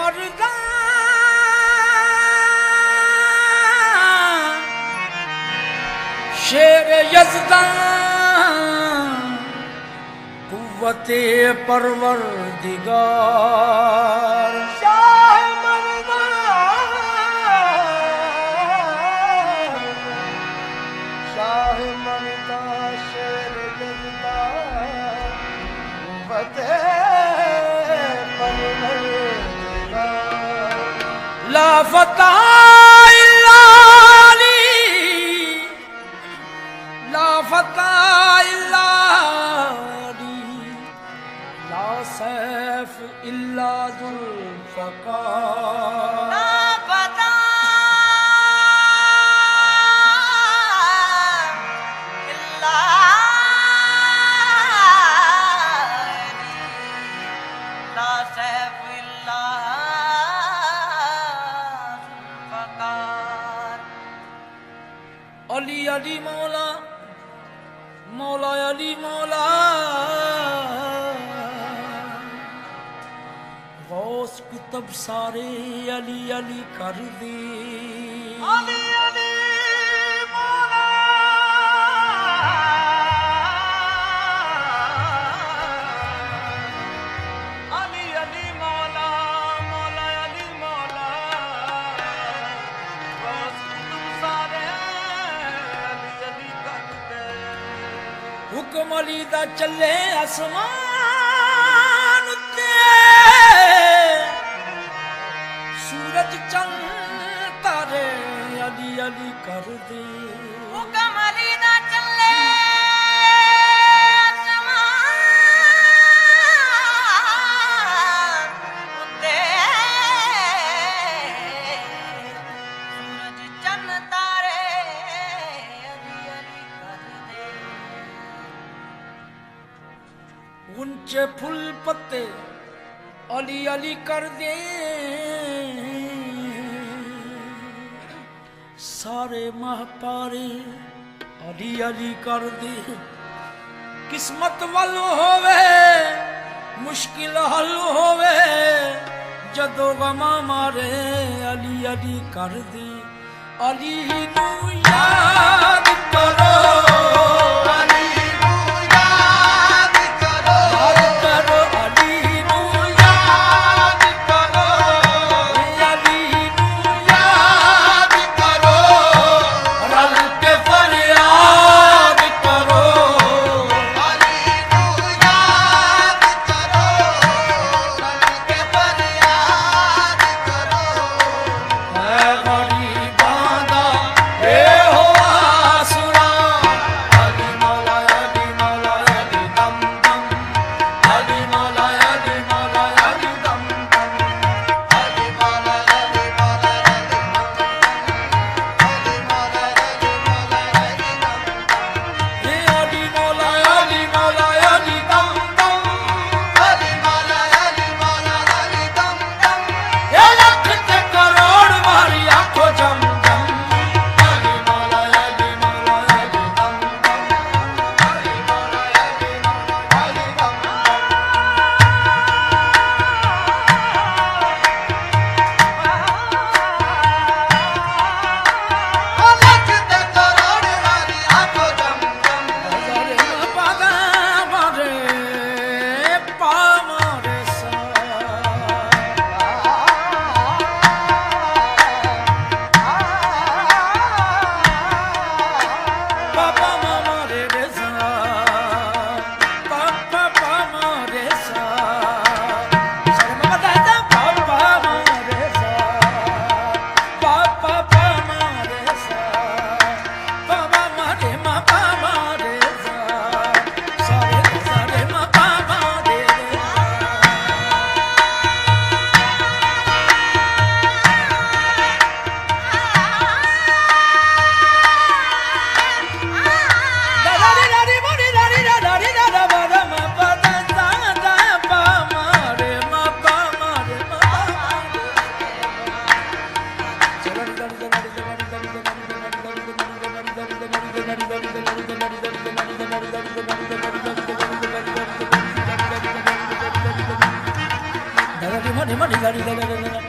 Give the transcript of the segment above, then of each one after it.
मर्दा शेर यज़दा कुव्वते परवरदिगार शाह मर्दा शेर यज़दा कुव्वते ला फता इल्ला अली ला फता इल्ला अली ला सैफ इल्ला ज़ुल्फ़कार ला फता इल्ला ला सैफ इल्ला अली अली मौला मौला अली मौला गौस कुतुब सारे अली अली कर दे अली अली मौला अली अली मौला मौला अली मौला गौस कुतुब सारे हुक्म अली दा चले आसमान उत्ते सूरज चंद तारे अली अली कर दे हुक्म अली दा चले आसमान उत्ते सूरज चंद तारे अली अली कर दे ऊंचे फूल पत्ते अली अली कर दे सारे महपारे अली अली कर दे किस्मत वल होवे मुश्किल हल होवे जदो गमा मारे अली अली कर दे अली नू याद करो money, money, money, money, money, money.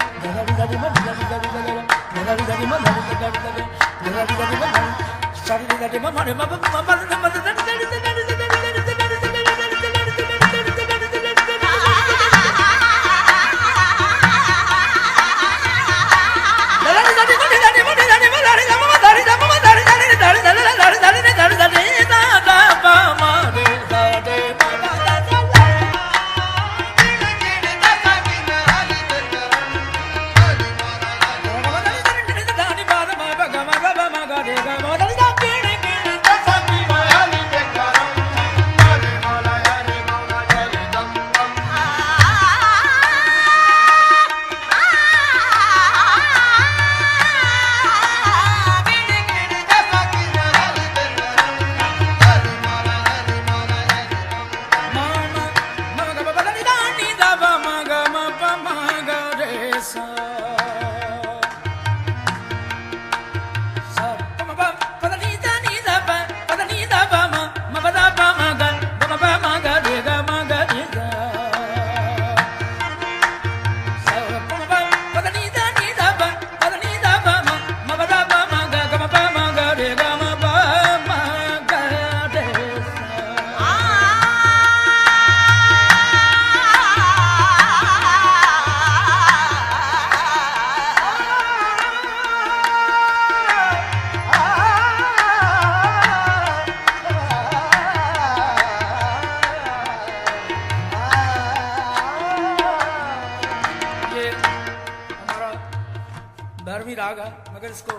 Bhairavi राग है, मगर इसको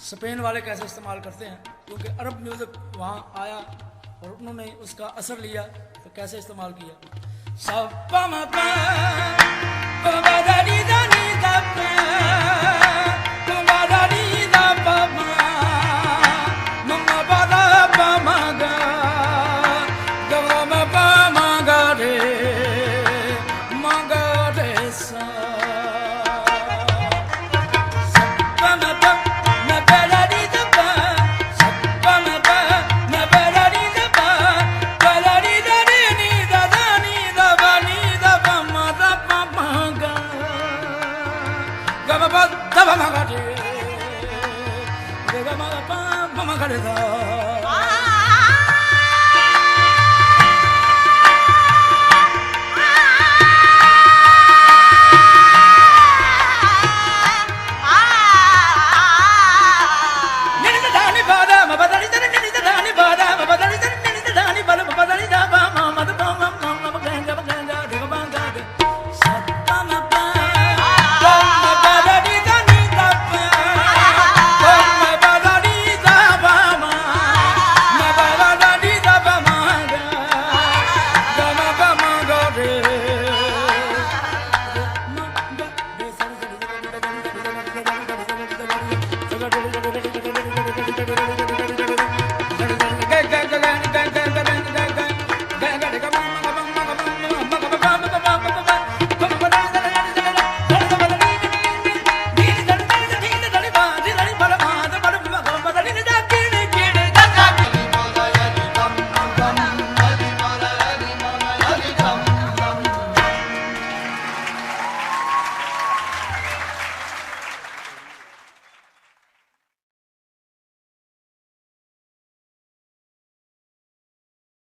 स्पेन वाले कैसे इस्तेमाल करते हैं, क्योंकि अरब म्यूजिक वहाँ आया और उन्होंने उसका असर लिया, तो कैसे इस्तेमाल किया। सब